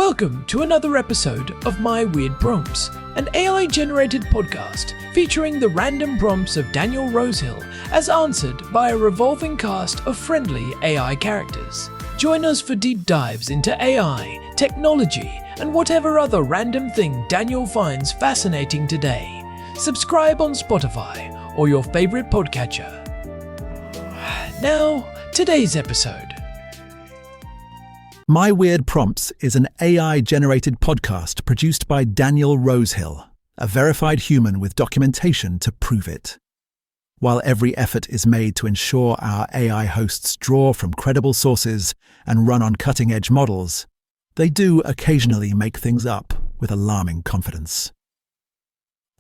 Welcome to another episode of My Weird Prompts, an AI-generated podcast featuring the random prompts of Daniel Rosehill as answered by a revolving cast of friendly AI characters. Join us for deep dives into AI, technology, and whatever other random thing Daniel finds fascinating today. Subscribe on Spotify or your favorite podcatcher. Now, today's episode. My Weird Prompts is an AI-generated podcast produced by Daniel Rosehill, a verified human with documentation to prove it. While every effort is made to ensure our AI hosts draw from credible sources and run on cutting-edge models, they do occasionally make things up with alarming confidence.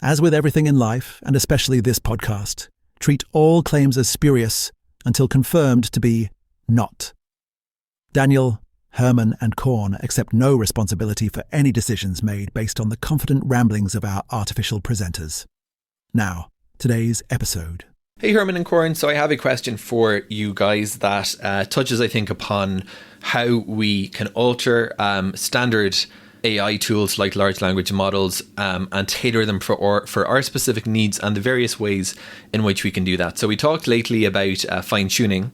As with everything in life, and especially this podcast, treat all claims as spurious until confirmed to be not. Daniel, Herman and Korn accept no responsibility for any decisions made based on the confident ramblings of our artificial presenters. Now, today's episode. Hey Herman and Korn, so I have a question for you guys that touches, I think, upon how we can alter standard AI tools like large language models and tailor them for our specific needs and the various ways in which we can do that. So we talked lately about fine-tuning,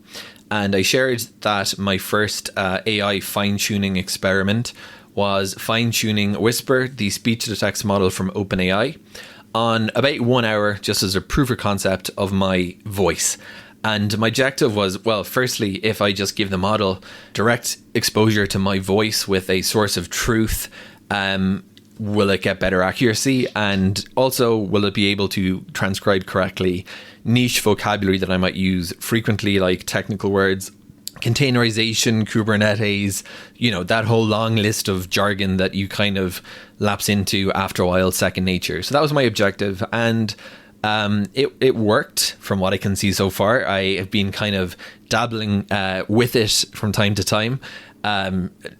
and I shared that my first AI fine-tuning experiment was fine-tuning Whisper, the speech-to-text model from OpenAI, on about 1 hour just as a proof of concept of my voice. And my objective was, well, firstly, if I just give the model direct exposure to my voice with a source of truth, will it get better accuracy? And also, will it be able to transcribe correctly niche vocabulary that I might use frequently, like technical words, containerization, Kubernetes, that whole long list of jargon that you kind of lapse into after a while, second nature. So that was my objective. And it worked from what I can see so far. I have been kind of dabbling with it from time to time,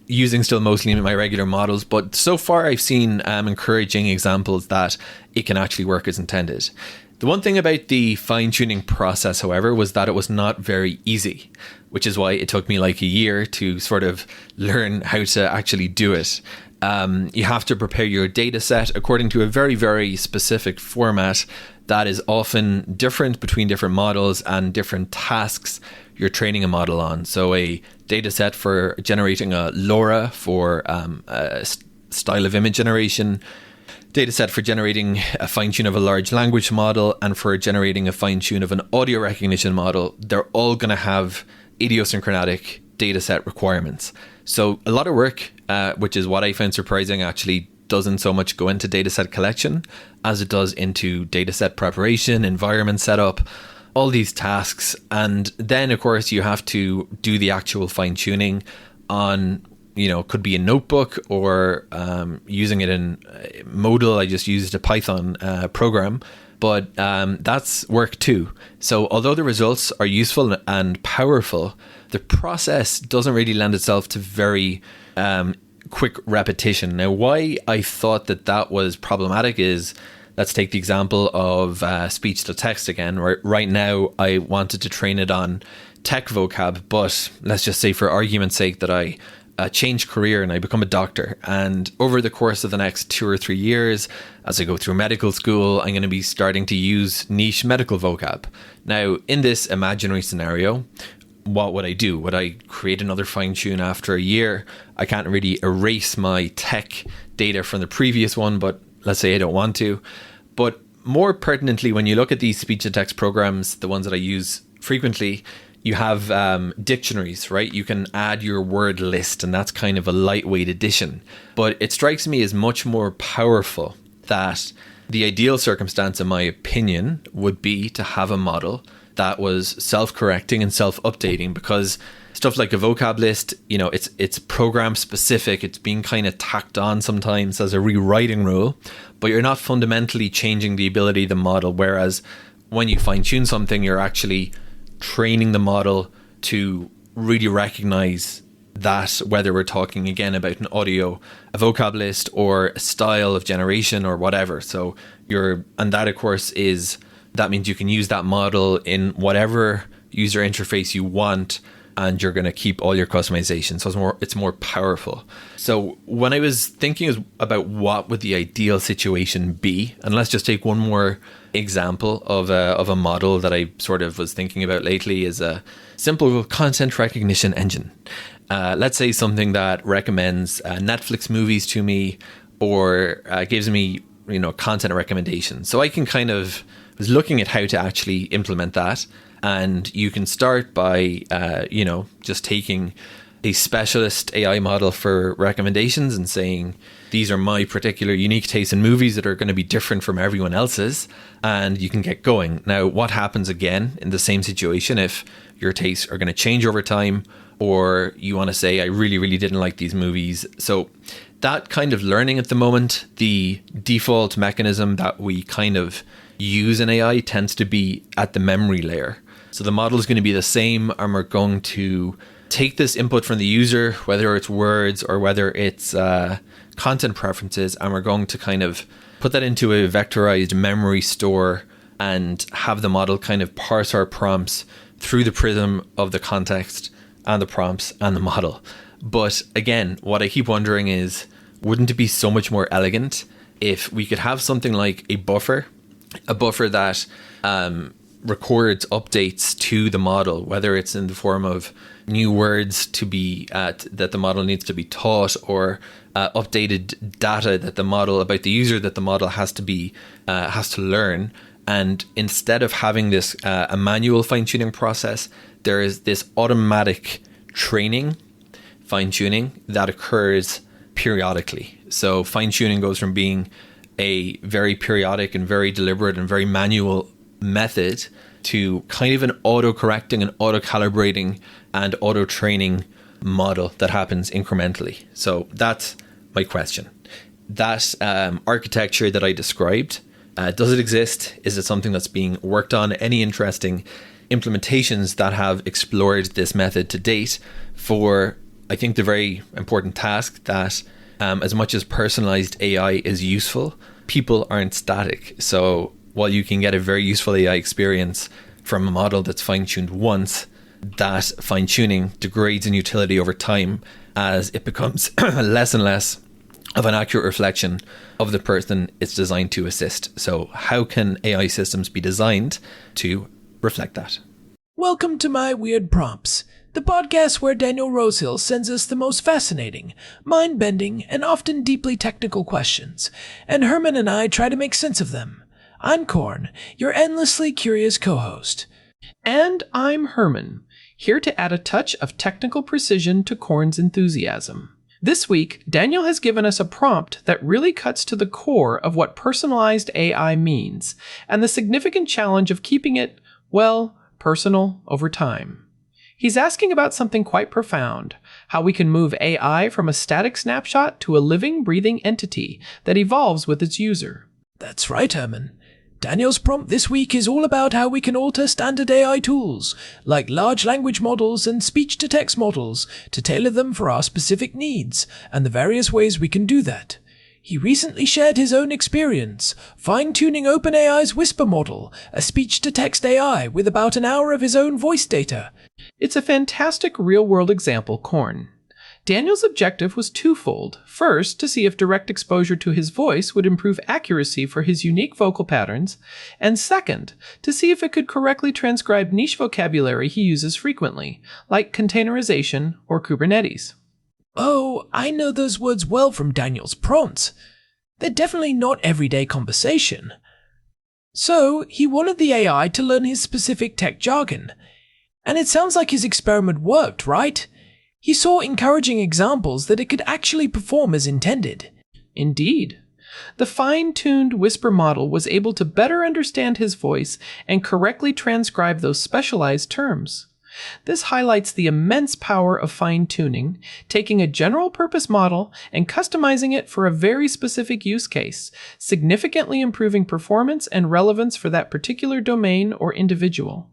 using still mostly my regular models. But so far I've seen encouraging examples that it can actually work as intended. The one thing about the fine-tuning process, however, was that it was not very easy, which is why it took me like a year to sort of learn how to actually do it. You have to prepare your data set according to a very, very specific format that is often different between different models and different tasks you're training a model on. So a data set for generating a LoRa for a style of image generation, data set for generating a fine-tune of a large language model, and for generating a fine-tune of an audio recognition model. They're all going to have idiosyncratic data set requirements. So a lot of work, which is what I found surprising, actually doesn't so much go into data set collection as it does into data set preparation, environment setup, all these tasks. And then, of course, you have to do the actual fine-tuning on, could be a notebook or using it in Modal. I just used a Python program, but that's work too. So although the results are useful and powerful, the process doesn't really lend itself to very quick repetition. Now, why I thought that was problematic is, let's take the example of speech to text again. Right now, I wanted to train it on tech vocab, but let's just say for argument's sake that I change career and I become a doctor. And over the course of the next 2 or 3 years, as I go through medical school, I'm going to be starting to use niche medical vocab. Now, in this imaginary scenario, what would I do? Would I create another fine-tune after a year? I can't really erase my tech data from the previous one, but let's say I don't want to. But more pertinently, when you look at these speech-to-text programs, the ones that I use frequently, you have dictionaries, right? You can add your word list, and that's kind of a lightweight addition. But it strikes me as much more powerful that the ideal circumstance, in my opinion, would be to have a model that was self-correcting and self-updating, because stuff like a vocab list, it's program specific. It's being kind of tacked on sometimes as a rewriting rule, but you're not fundamentally changing the ability of the model. Whereas when you fine-tune something, you're actually training the model to really recognize that, whether we're talking again about an audio, a vocab list, or a style of generation or whatever. So and that of course that means you can use that model in whatever user interface you want and you're going to keep all your customization. So it's more powerful. So when I was thinking about what would the ideal situation be, and let's just take one more example of a model that I sort of was thinking about lately, is a simple content recognition engine. Let's say something that recommends Netflix movies to me, or gives me, content recommendations. So I can was looking at how to actually implement that. And you can start by, just taking a specialist AI model for recommendations and saying, these are my particular unique tastes in movies that are going to be different from everyone else's. And you can get going. Now, what happens again in the same situation if your tastes are going to change over time, or you want to say, I really, really didn't like these movies. So that kind of learning at the moment, the default mechanism that we kind of use in AI tends to be at the memory layer. So the model is going to be the same, and we're going to take this input from the user, whether it's words or whether it's content preferences, and we're going to kind of put that into a vectorized memory store and have the model kind of parse our prompts through the prism of the context and the prompts and the model. But again, what I keep wondering is, wouldn't it be so much more elegant if we could have something like a buffer that records updates to the model, whether it's in the form of new words to be that the model needs to be taught, or updated data that the model about the user that the model has to learn. And instead of having this a manual fine-tuning process, there is this automatic training fine-tuning that occurs periodically. So fine-tuning goes from being a very periodic and very deliberate and very manual method to kind of an auto-correcting and auto-calibrating and auto-training model that happens incrementally. So that's my question. That architecture that I described, does it exist? Is it something that's being worked on? Any interesting implementations that have explored this method to date for, I think, the very important task that as much as personalized AI is useful, people aren't static. So while you can get a very useful AI experience from a model that's fine-tuned once, that fine-tuning degrades in utility over time as it becomes less and less of an accurate reflection of the person it's designed to assist. So how can AI systems be designed to reflect that? Welcome to My Weird Prompts, the podcast where Daniel Rosehill sends us the most fascinating, mind-bending, and often deeply technical questions, and Herman and I try to make sense of them. I'm Korn, your endlessly curious co-host. And I'm Herman, here to add a touch of technical precision to Korn's enthusiasm. This week, Daniel has given us a prompt that really cuts to the core of what personalized AI means, and the significant challenge of keeping it, well, personal over time. He's asking about something quite profound, how we can move AI from a static snapshot to a living, breathing entity that evolves with its user. That's right, Herman. Daniel's prompt this week is all about how we can alter standard AI tools, like large language models and speech-to-text models, to tailor them for our specific needs, and the various ways we can do that. He recently shared his own experience, fine-tuning OpenAI's Whisper model, a speech-to-text AI with about an hour of his own voice data. It's a fantastic real-world example, Korn. Daniel's objective was twofold. First, to see if direct exposure to his voice would improve accuracy for his unique vocal patterns, and second, to see if it could correctly transcribe niche vocabulary he uses frequently, like containerization or Kubernetes. Oh, I know those words well from Daniel's prompts. They're definitely not everyday conversation. So, he wanted the AI to learn his specific tech jargon. And it sounds like his experiment worked, right? He saw encouraging examples that it could actually perform as intended. Indeed. The fine-tuned Whisper model was able to better understand his voice and correctly transcribe those specialized terms. This highlights the immense power of fine-tuning, taking a general-purpose model and customizing it for a very specific use case, significantly improving performance and relevance for that particular domain or individual.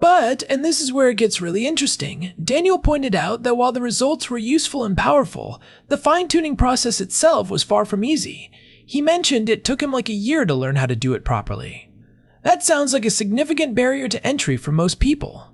But, and this is where it gets really interesting, Daniel pointed out that while the results were useful and powerful, the fine-tuning process itself was far from easy. He mentioned it took him like a year to learn how to do it properly. That sounds like a significant barrier to entry for most people.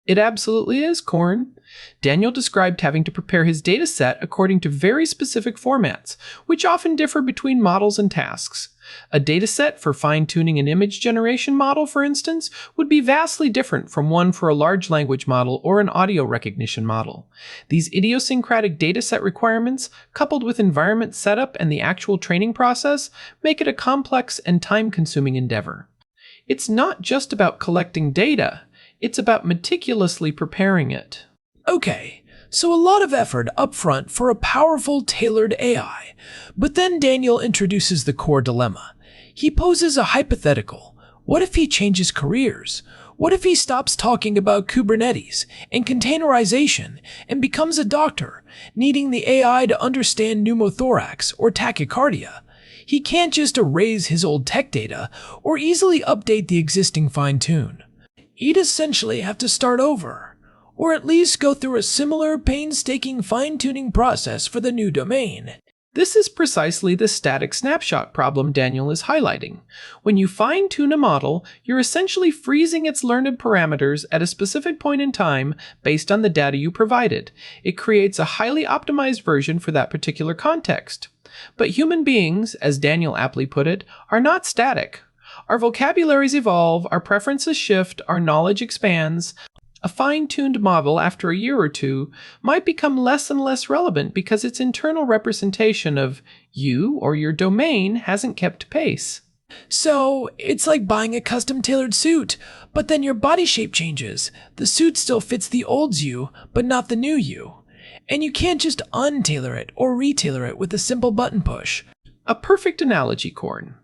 It absolutely is, Corn. Daniel described having to prepare his data set according to very specific formats, which often differ between models and tasks. A dataset for fine-tuning an image generation model, for instance, would be vastly different from one for a large language model or an audio recognition model. These idiosyncratic dataset requirements, coupled with environment setup and the actual training process, make it a complex and time-consuming endeavor. It's not just about collecting data, it's about meticulously preparing it. Okay, so a lot of effort up front for a powerful, tailored AI. But then Daniel introduces the core dilemma. He poses a hypothetical. What if he changes careers? What if he stops talking about Kubernetes and containerization and becomes a doctor, needing the AI to understand pneumothorax or tachycardia? He can't just erase his old tech data or easily update the existing fine-tune. He'd essentially have to start over, or at least go through a similar painstaking fine-tuning process for the new domain. This is precisely the static snapshot problem Daniel is highlighting. When you fine-tune a model, you're essentially freezing its learned parameters at a specific point in time based on the data you provided. It creates a highly optimized version for that particular context. But human beings, as Daniel aptly put it, are not static. Our vocabularies evolve, our preferences shift, our knowledge expands. A fine-tuned model after a year or two might become less and less relevant because its internal representation of you or your domain hasn't kept pace. So, it's like buying a custom-tailored suit, but then your body shape changes. The suit still fits the old you, but not the new you. And you can't just untailor it or retailor it with a simple button push. A perfect analogy, Corn.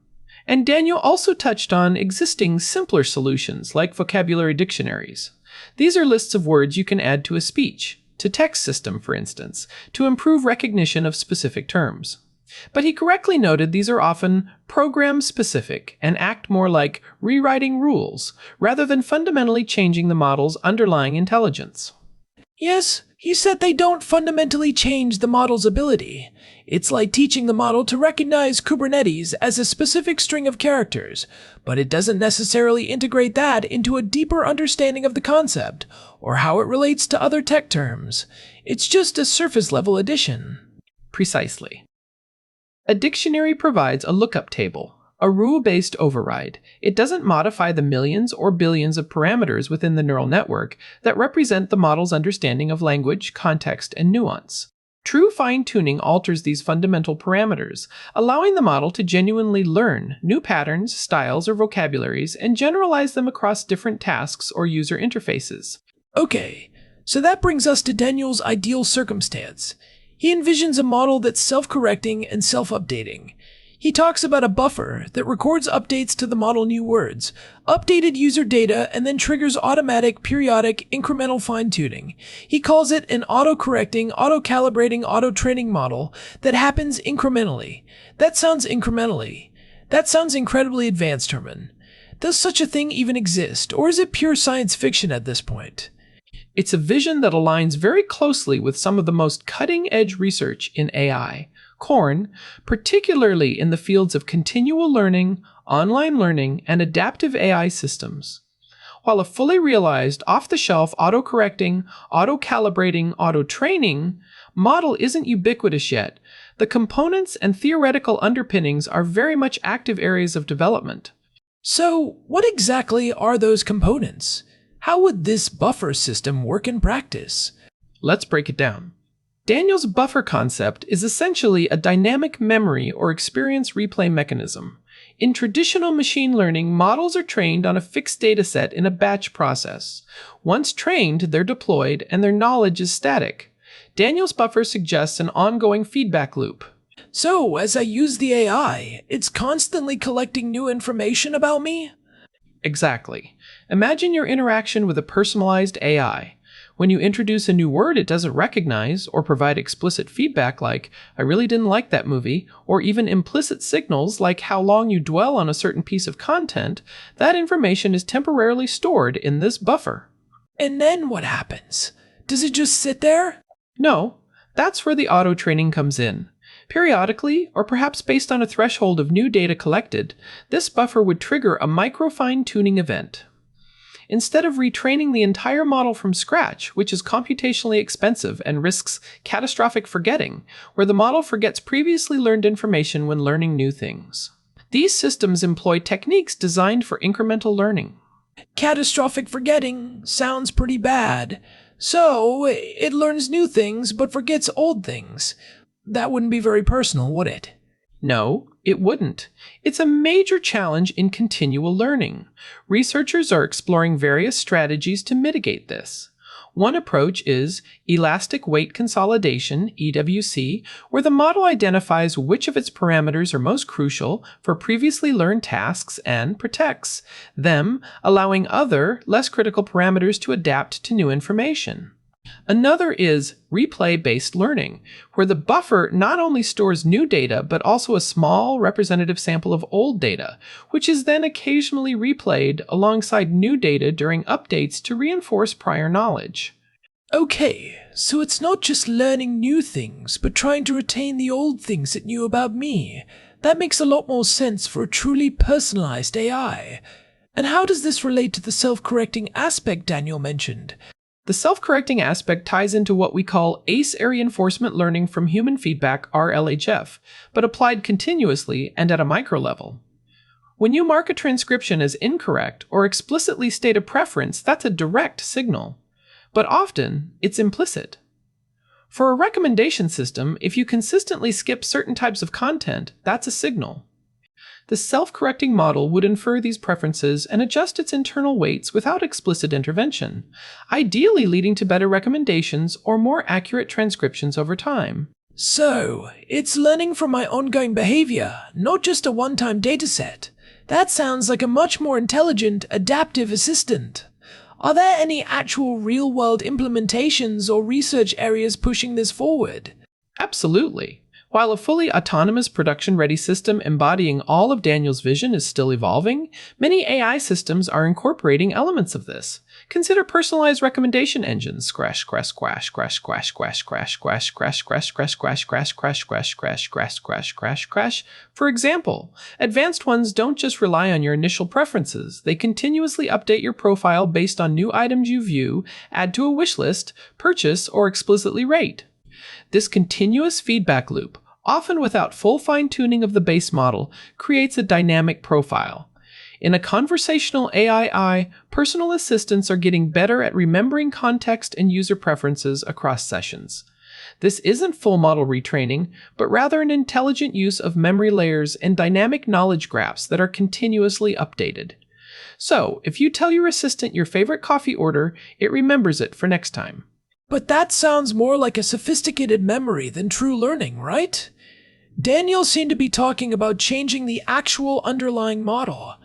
And Daniel also touched on existing simpler solutions like vocabulary dictionaries. These are lists of words you can add to a speech, to text system for instance, to improve recognition of specific terms. But he correctly noted these are often program-specific and act more like rewriting rules rather than fundamentally changing the model's underlying intelligence. Yes, he said they don't fundamentally change the model's ability. It's like teaching the model to recognize Kubernetes as a specific string of characters, but it doesn't necessarily integrate that into a deeper understanding of the concept, or how it relates to other tech terms. It's just a surface-level addition. Precisely. A dictionary provides a lookup table, a rule-based override. It doesn't modify the millions or billions of parameters within the neural network that represent the model's understanding of language, context, and nuance. True fine-tuning alters these fundamental parameters, allowing the model to genuinely learn new patterns, styles, or vocabularies and generalize them across different tasks or user interfaces. Okay, so that brings us to Daniel's ideal circumstance. He envisions a model that's self-correcting and self-updating. He talks about a buffer that records updates to the model new words, updated user data, and then triggers automatic, periodic, incremental fine-tuning. He calls it an auto-correcting, auto-calibrating, auto-training model that happens incrementally. That sounds incredibly advanced, Herman. Does such a thing even exist, or is it pure science fiction at this point? It's a vision that aligns very closely with some of the most cutting-edge research in AI. Corn, particularly in the fields of continual learning, online learning, and adaptive AI systems. While a fully realized, off-the-shelf, auto-correcting, auto-calibrating, auto-training model isn't ubiquitous yet, the components and theoretical underpinnings are very much active areas of development. So, what exactly are those components? How would this buffer system work in practice? Let's break it down. Daniel's buffer concept is essentially a dynamic memory or experience replay mechanism. In traditional machine learning, models are trained on a fixed dataset in a batch process. Once trained, they're deployed, and their knowledge is static. Daniel's buffer suggests an ongoing feedback loop. So, as I use the AI, it's constantly collecting new information about me? Exactly. Imagine your interaction with a personalized AI. When you introduce a new word it doesn't recognize or provide explicit feedback like, I really didn't like that movie, or even implicit signals like how long you dwell on a certain piece of content, that information is temporarily stored in this buffer. And then what happens? Does it just sit there? No, that's where the auto-training comes in. Periodically, or perhaps based on a threshold of new data collected, this buffer would trigger a micro fine-tuning event. instead of retraining the entire model from scratch, which is computationally expensive and risks catastrophic forgetting, where the model forgets previously learned information when learning new things. These systems employ techniques designed for incremental learning. Catastrophic forgetting sounds pretty bad. So, it learns new things but forgets old things. That wouldn't be very personal, would it? No, it wouldn't. It's a major challenge in continual learning. Researchers are exploring various strategies to mitigate this. One approach is elastic weight consolidation, EWC, where the model identifies which of its parameters are most crucial for previously learned tasks and protects them, allowing other, less critical parameters to adapt to new information. Another is replay-based learning, where the buffer not only stores new data, but also a small representative sample of old data, which is then occasionally replayed alongside new data during updates to reinforce prior knowledge. Okay, so it's not just learning new things, but trying to retain the old things it knew about me. That makes a lot more sense for a truly personalized AI. And how does this relate to the self-correcting aspect Daniel mentioned? The self-correcting aspect ties into what we call ACE reinforcement learning from human feedback, RLHF, but applied continuously and at a micro level. When you mark a transcription as incorrect or explicitly state a preference, that's a direct signal. But often, it's implicit. For a recommendation system, if you consistently skip certain types of content, that's a signal. The self-correcting model would infer these preferences and adjust its internal weights without explicit intervention, ideally leading to better recommendations or more accurate transcriptions over time. So, it's learning from my ongoing behavior, not just a one-time dataset. That sounds like a much more intelligent, adaptive assistant. Are there any actual real-world implementations or research areas pushing this forward? Absolutely. While a fully autonomous production-ready system embodying all of Daniel's vision is still evolving, many AI systems are incorporating elements of this. Consider personalized recommendation engines. Crash, crash, crash, crash, crash, crash, crash, crash, crash, crash, crash, crash, crash, crash, crash, crash, crash, crash, crash, crash. For example, advanced ones don't just rely on your initial preferences. They continuously update your profile based on new items you view, add to a wish list, purchase, or explicitly rate. This continuous feedback loop, often without full fine-tuning of the base model, creates a dynamic profile. In a conversational AI, personal assistants are getting better at remembering context and user preferences across sessions. This isn't full model retraining, but rather an intelligent use of memory layers and dynamic knowledge graphs that are continuously updated. So, if you tell your assistant your favorite coffee order, it remembers it for next time. But that sounds more like a sophisticated memory than true learning, right? Daniel seemed to be talking about changing the actual underlying model.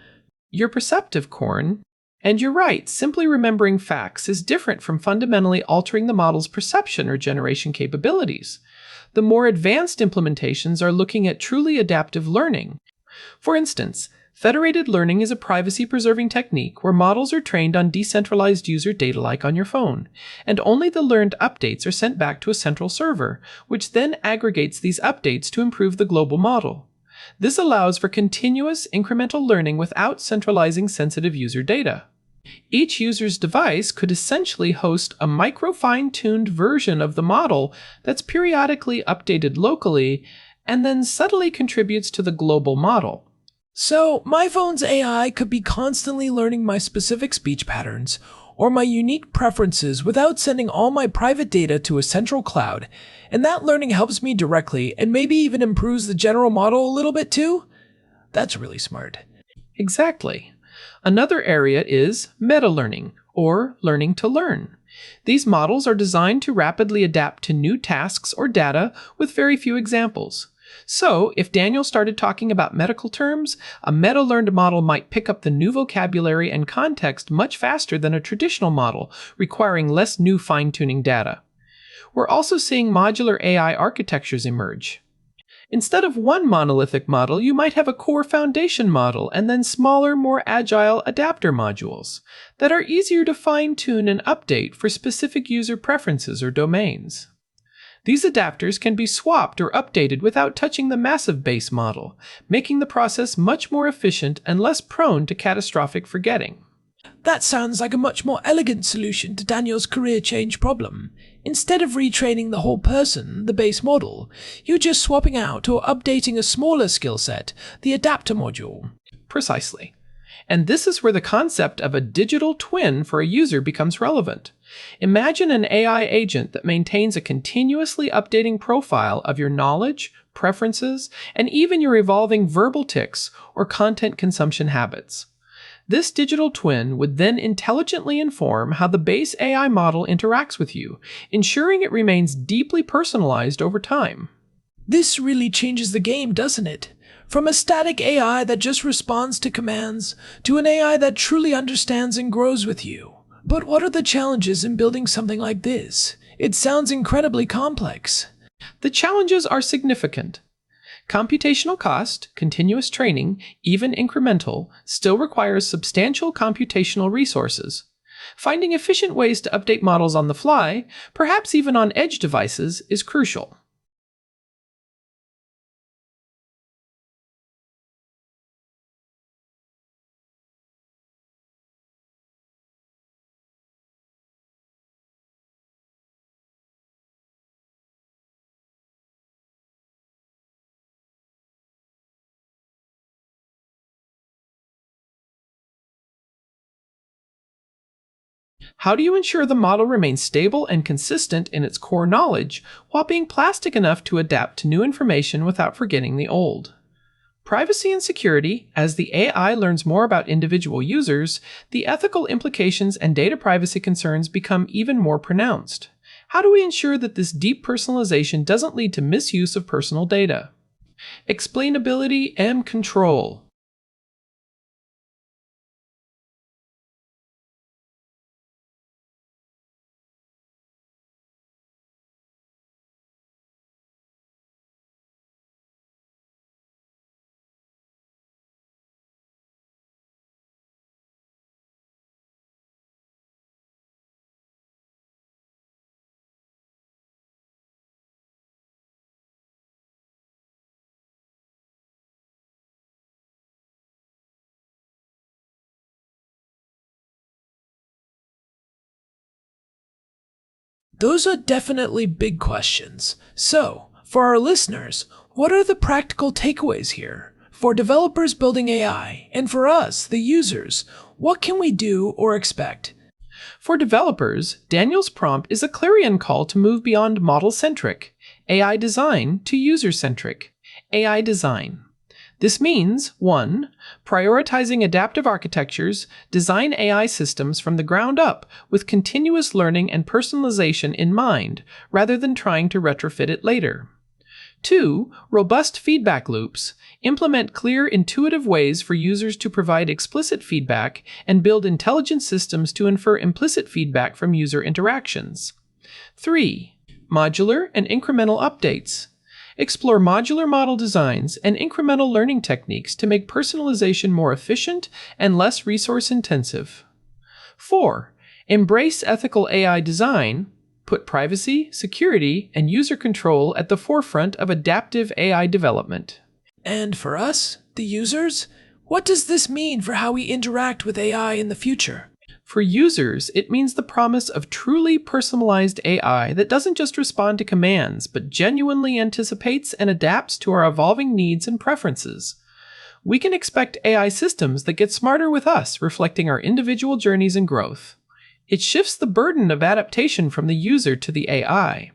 You're perceptive, Korn. And you're right, simply remembering facts is different from fundamentally altering the model's perception or generation capabilities. The more advanced implementations are looking at truly adaptive learning. For instance, federated learning is a privacy-preserving technique where models are trained on decentralized user data like on your phone, and only the learned updates are sent back to a central server, which then aggregates these updates to improve the global model. This allows for continuous incremental learning without centralizing sensitive user data. Each user's device could essentially host a micro-fine-tuned version of the model that's periodically updated locally and then subtly contributes to the global model. So, my phone's AI could be constantly learning my specific speech patterns or my unique preferences without sending all my private data to a central cloud, and that learning helps me directly and maybe even improves the general model a little bit too? That's really smart. Exactly. Another area is meta-learning, or learning to learn. These models are designed to rapidly adapt to new tasks or data with very few examples. So, if Daniel started talking about medical terms, a meta-learned model might pick up the new vocabulary and context much faster than a traditional model, requiring less new fine-tuning data. We're also seeing modular AI architectures emerge. Instead of one monolithic model, you might have a core foundation model and then smaller, more agile adapter modules that are easier to fine-tune and update for specific user preferences or domains. These adapters can be swapped or updated without touching the massive base model, making the process much more efficient and less prone to catastrophic forgetting. That sounds like a much more elegant solution to Daniel's career change problem. Instead of retraining the whole person, the base model, you're just swapping out or updating a smaller skill set, the adapter module. Precisely. And this is where the concept of a digital twin for a user becomes relevant. Imagine an AI agent that maintains a continuously updating profile of your knowledge, preferences, and even your evolving verbal tics or content consumption habits. This digital twin would then intelligently inform how the base AI model interacts with you, ensuring it remains deeply personalized over time. This really changes the game, doesn't it? From a static AI that just responds to commands, to an AI that truly understands and grows with you. But what are the challenges in building something like this? It sounds incredibly complex. The challenges are significant. Computational cost, continuous training, even incremental, still requires substantial computational resources. Finding efficient ways to update models on the fly, perhaps even on edge devices, is crucial. How do you ensure the model remains stable and consistent in its core knowledge while being plastic enough to adapt to new information without forgetting the old? Privacy and security. As the AI learns more about individual users, the ethical implications and data privacy concerns become even more pronounced. How do we ensure that this deep personalization doesn't lead to misuse of personal data? Explainability and control. Those are definitely big questions. So, for our listeners, what are the practical takeaways here? For developers building AI, and for us, the users, what can we do or expect? For developers, Daniel's prompt is a clarion call to move beyond model-centric AI design to user-centric AI design. This means, 1. Prioritizing adaptive architectures, design AI systems from the ground up with continuous learning and personalization in mind, rather than trying to retrofit it later. 2. Robust feedback loops. Implement clear, intuitive ways for users to provide explicit feedback and build intelligent systems to infer implicit feedback from user interactions. 3. Modular and incremental updates. Explore modular model designs and incremental learning techniques to make personalization more efficient and less resource-intensive. 4. Embrace ethical AI design. Put privacy, security, and user control at the forefront of adaptive AI development. And for us, the users, what does this mean for how we interact with AI in the future? For users, it means the promise of truly personalized AI that doesn't just respond to commands, but genuinely anticipates and adapts to our evolving needs and preferences. We can expect AI systems that get smarter with us, reflecting our individual journeys and growth. It shifts the burden of adaptation from the user to the AI.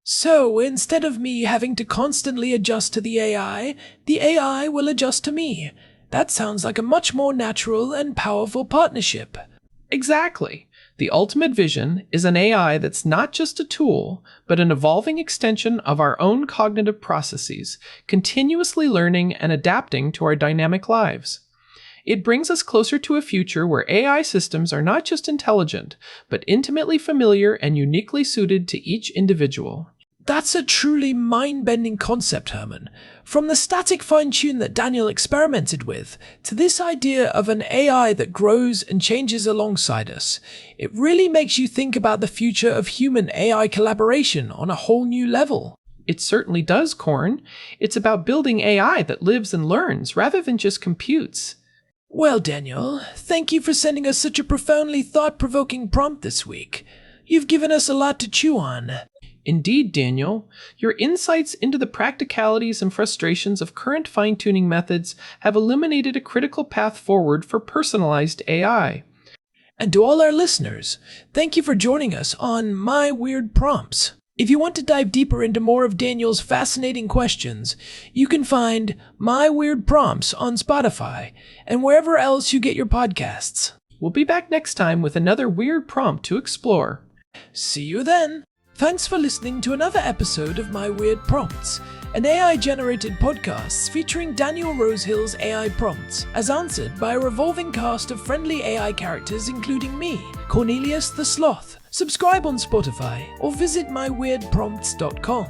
So, instead of me having to constantly adjust to the AI will adjust to me. That sounds like a much more natural and powerful partnership. Exactly. The ultimate vision is an AI that's not just a tool, but an evolving extension of our own cognitive processes, continuously learning and adapting to our dynamic lives. It brings us closer to a future where AI systems are not just intelligent, but intimately familiar and uniquely suited to each individual. That's a truly mind-bending concept, Herman. From the static fine-tune that Daniel experimented with, to this idea of an AI that grows and changes alongside us, it really makes you think about the future of human-AI collaboration on a whole new level. It certainly does, Korn. It's about building AI that lives and learns rather than just computes. Well, Daniel, thank you for sending us such a profoundly thought-provoking prompt this week. You've given us a lot to chew on. Indeed, Daniel, your insights into the practicalities and frustrations of current fine-tuning methods have illuminated a critical path forward for personalized AI. And to all our listeners, thank you for joining us on My Weird Prompts. If you want to dive deeper into more of Daniel's fascinating questions, you can find My Weird Prompts on Spotify and wherever else you get your podcasts. We'll be back next time with another weird prompt to explore. See you then! Thanks for listening to another episode of My Weird Prompts, an AI-generated podcast featuring Daniel Rosehill's AI prompts, as answered by a revolving cast of friendly AI characters including me, Cornelius the Sloth. Subscribe on Spotify or visit myweirdprompts.com.